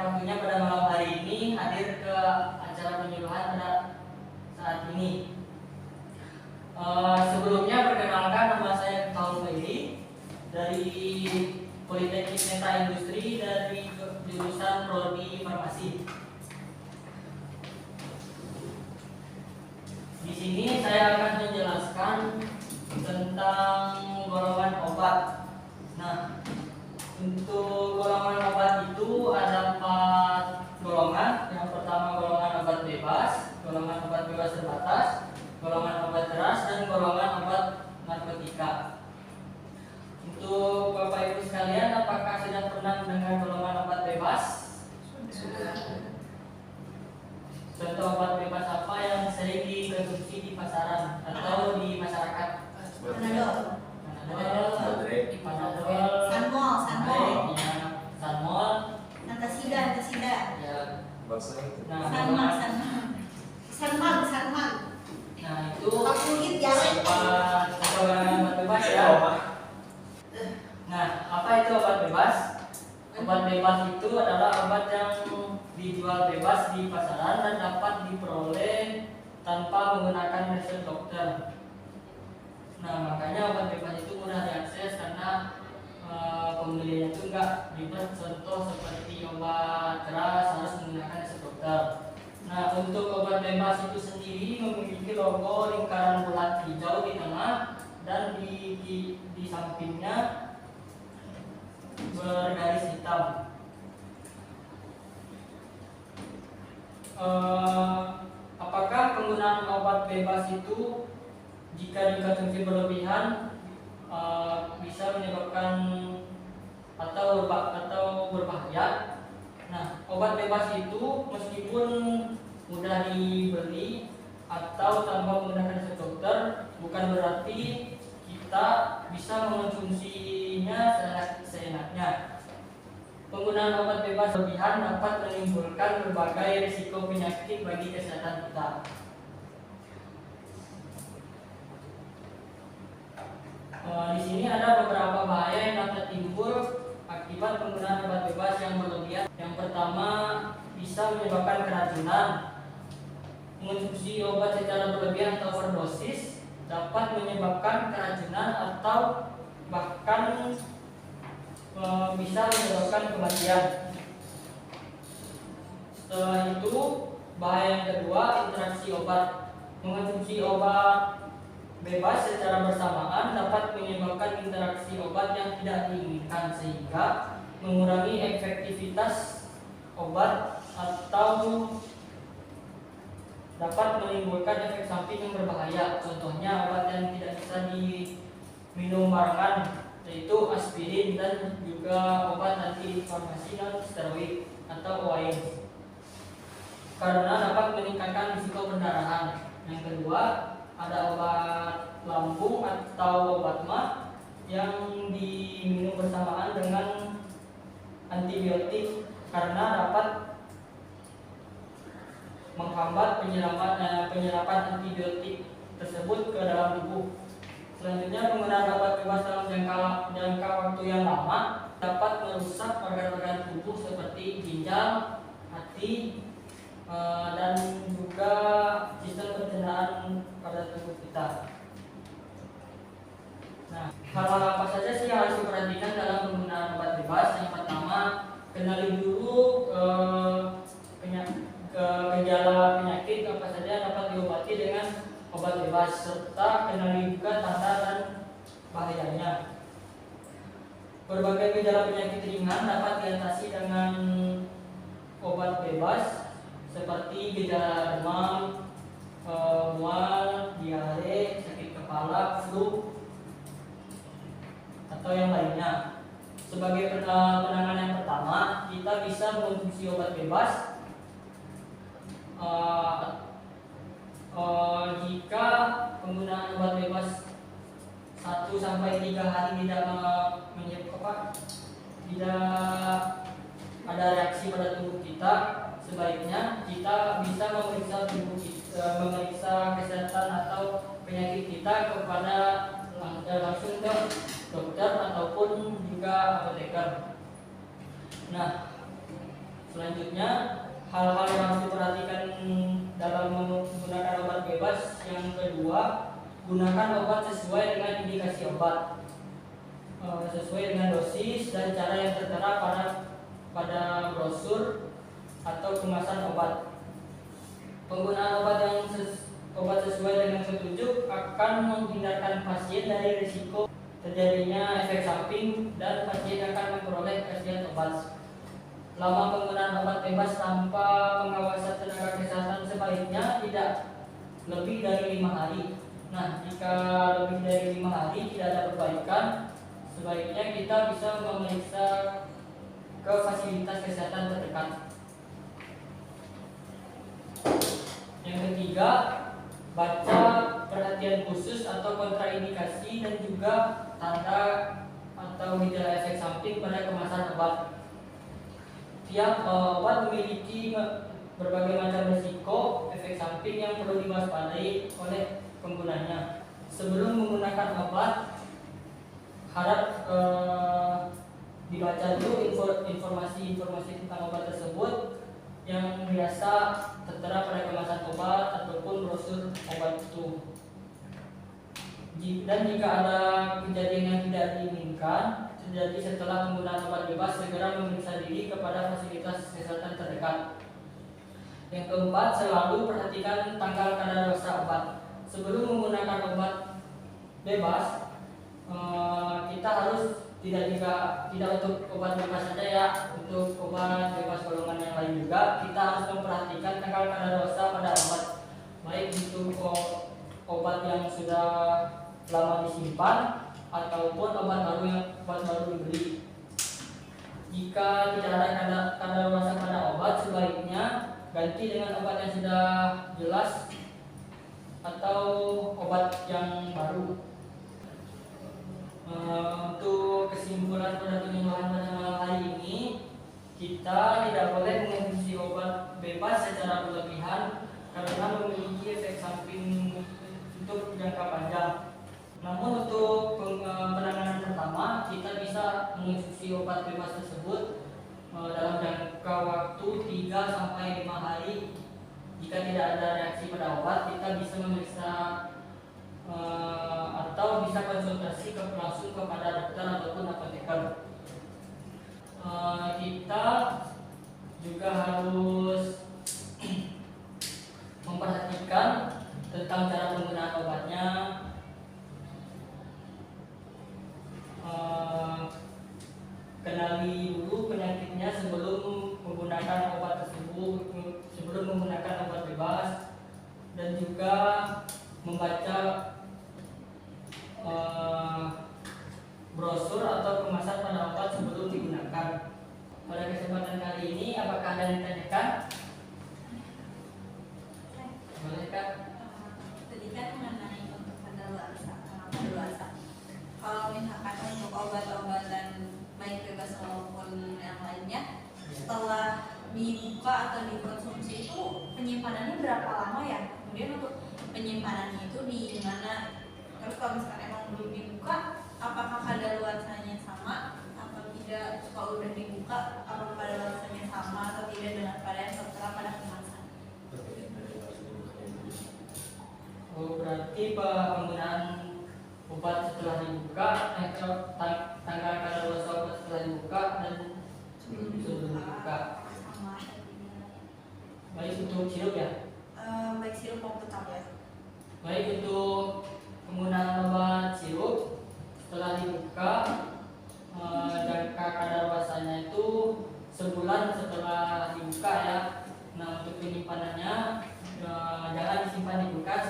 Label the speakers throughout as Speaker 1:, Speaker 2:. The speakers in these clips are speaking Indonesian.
Speaker 1: waktunya pada malam hari ini hadir ke acara penyuluhan pada saat ini. Sebelumnya perkenalkan, nama saya Kaul Bairi dari Politeknik Sentra Industri dari jurusan Prodi Farmasi. Di sini saya akan menjelaskan tentang golongan obat. Nah, untuk golongan obat itu ada 4 golongan. Yang pertama golongan obat bebas, golongan obat bebas terbatas, golongan obat keras, dan golongan obat narkotika. Untuk Bapak Ibu sekalian, apakah sudah pernah mendengar golongan obat bebas? Sudah. Contoh obat bebas apa yang sering dikonsumsi di pasaran atau di masyarakat? Panadol, Sanmol, Antasida. Ya. Sanmal. Nah, itu obat bebas ya. Nah, apa itu obat bebas? Obat bebas itu adalah obat yang dijual bebas di pasaran dan dapat diperoleh tanpa menggunakan resep dokter. Nah, makanya obat bebas itu mudah diakses karena pembelinya itu enggak ribet. Contoh seperti obat keras harus menggunakan resep dokter. Nah, untuk obat bebas itu sendiri memiliki logo lingkaran bulat hijau di tengah dan di sampingnya bergaris hitam. Apakah penggunaan obat bebas itu jika dikonsumsi berlebihan bisa menyebabkan atau berbahaya? Nah, obat bebas itu meskipun mudah dibeli atau tanpa menggunakan resep dokter, bukan berarti kita bisa mengonsumsinya seenaknya. Penggunaan obat bebas berlebihan dapat menimbulkan berbagai risiko penyakit bagi kesehatan kita. Di sini ada beberapa bahaya yang dapat timbul akibat penggunaan obat bebas yang berlebihan. Yang pertama, bisa menyebabkan keracunan. Mengonsumsi obat secara berlebihan atau overdosis dapat menyebabkan keracunan atau bahkan bisa menyebabkan kematian. Setelah itu, bahaya yang kedua, interaksi obat. Mengonsumsi obat bebas secara bersamaan dapat menyebabkan interaksi obat yang tidak diinginkan sehingga mengurangi efektivitas obat atau dapat menimbulkan efek samping yang berbahaya. Contohnya obat yang tidak bisa diminum barengan, yaitu aspirin dan juga obat antiinflamasi non steroid atau OAIN, karena dapat meningkatkan risiko pendarahan. Yang kedua, ada obat lambung atau obat MA yang diminum bersamaan dengan antibiotik karena dapat menghambat penyerapan antibiotik tersebut ke dalam tubuh. Selanjutnya, penggunaan obat bebas dalam jangka waktu yang lama dapat merusak organ-organ tubuh seperti ginjal, hati, dan juga sistem pencernaan pada tubuh kita. Nah, hal-hal apa saja sih yang harus diperhatikan dalam penggunaan obat bebas? Yang pertama, kenali dulu gejala penyakit apa saja yang dapat diobati dengan obat bebas, serta kenali juga tanda dan bahayanya. Berbagai gejala penyakit ringan dapat diatasi dengan obat bebas, seperti gejala demam, mual, diare, sakit kepala, flu, atau yang lainnya. Sebagai penanganan yang pertama, kita bisa mengonsumsi obat bebas jika penggunaan obat bebas 1-3 hari tidak ada reaksi pada tubuh kita, sebaiknya kita bisa memeriksa kesehatan atau penyakit kita kepada langsung ke dokter ataupun juga apoteker. Nah, Selanjutnya, hal-hal yang harus diperhatikan dalam menggunakan obat bebas. Yang kedua, gunakan obat sesuai dengan indikasi obat, sesuai dengan dosis dan cara yang tertera pada brosur atau kemasan obat. Penggunaan obat sesuai dengan petunjuk akan menghindarkan pasien dari risiko terjadinya efek samping dan pasien akan memperoleh khasiat obat. Lama penggunaan obat bebas tanpa pengawasan tenaga kesehatan sebaiknya tidak lebih dari 5 hari. Nah, jika lebih dari 5 hari tidak ada perbaikan, sebaiknya kita bisa memeriksa ke fasilitas kesehatan terdekat. Yang ketiga, baca perhatian khusus atau kontraindikasi dan juga tanda atau gejala efek samping pada kemasan obat. Tiap obat memiliki berbagai macam risiko efek samping yang perlu diwaspadai oleh penggunanya. Sebelum menggunakan obat, harap dibaca dulu informasi tentang obat tersebut yang biasa tertera pada kemasan obat ataupun brosur obat itu. Dan jika ada kejadian yang tidak diinginkan terjadi setelah penggunaan obat bebas, segera memeriksa diri kepada fasilitas kesehatan terdekat. Yang keempat, selalu perhatikan tanggal kadaluarsa obat. Sebelum menggunakan obat bebas, kita harus tidak untuk obat bebas saja ya, untuk obat bebas golongan yang lain juga kita harus memperhatikan tanggal kadaluarsa pada obat, baik itu obat yang sudah lama disimpan ataupun obat baru dibeli. Jika tidak ada kadaluarsa pada obat, sebaiknya ganti dengan obat yang sudah jelas atau obat yang baru. Untuk kesimpulan pada penyuluhan pada malam hari ini, kita tidak boleh mengonsumsi obat bebas secara berlebihan karena memiliki efek samping untuk jangka panjang. Namun untuk penanganan pertama, kita bisa mengonsumsi obat bebas tersebut dalam jangka waktu 3-5 hari. Jika tidak ada reaksi pada obat, kita bisa memeriksa atau bisa konsultasi langsung kepada dokter ataupun apoteker. Kita juga harus memperhatikan tentang cara penggunaan obatnya. Kenali dulu penyakitnya sebelum menggunakan obat tersebut, sebelum menggunakan obat bebas, dan juga membaca brosur atau kemasan pada obat sebelum digunakan. Pada kesempatan kali ini, apakah ada yang ditanyakan? Boleh Kak?
Speaker 2: Tadi kan mengenai untuk kadaluarsa. Kalau misalkan untuk obat-obatan baik bebas maupun yang lainnya, setelah dibuka atau dikonsumsi itu penyimpanannya berapa lama ya? Kemudian untuk penyimpanannya itu di mana? Terus kalau misalkan emang belum dibuka, apakah kadaluarsanya sama atau tidak? Kalau udah dibuka, apakah kadaluarsanya sama atau tidak dengan pada yang tertera pada kemasan?
Speaker 1: Oh, berarti penggunaan obat setelah dibuka, tanggal kadaluarsa obat setelah dibuka dan sebelum dibuka.
Speaker 2: Sama.
Speaker 1: Baik untuk sirup ya?
Speaker 2: Baik sirup maupun tablet.
Speaker 1: Baik untuk penggunaan obat sirup setelah dibuka, jangka kadaluarsanya itu sebulan setelah dibuka ya. Nah, untuk penyimpanannya jangan disimpan di kulkas.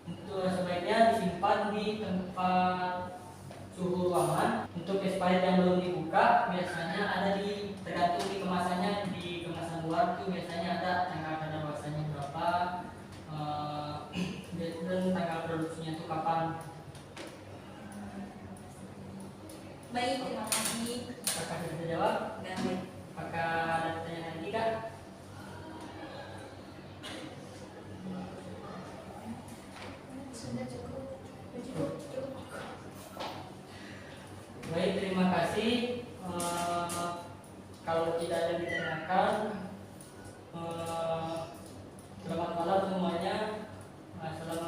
Speaker 1: Untuk sebaiknya disimpan di tempat suhu ruangan. Untuk expired yang belum dibuka biasanya ada tergantung di kemasannya. Di kemasan luar itu biasanya ada tanggal kadaluarsanya berapa, dan tanggal produksinya itu kapan.
Speaker 2: Baik, terima kasih.
Speaker 1: Apakah bisa jawab?
Speaker 2: Dan
Speaker 1: Apakah ada pertanyaan lagi Kak?
Speaker 2: sudah cukup.
Speaker 1: Baik, terima kasih. Kalau tidak ada yang ditanyakan, selamat malam semuanya. Assalamualaikum.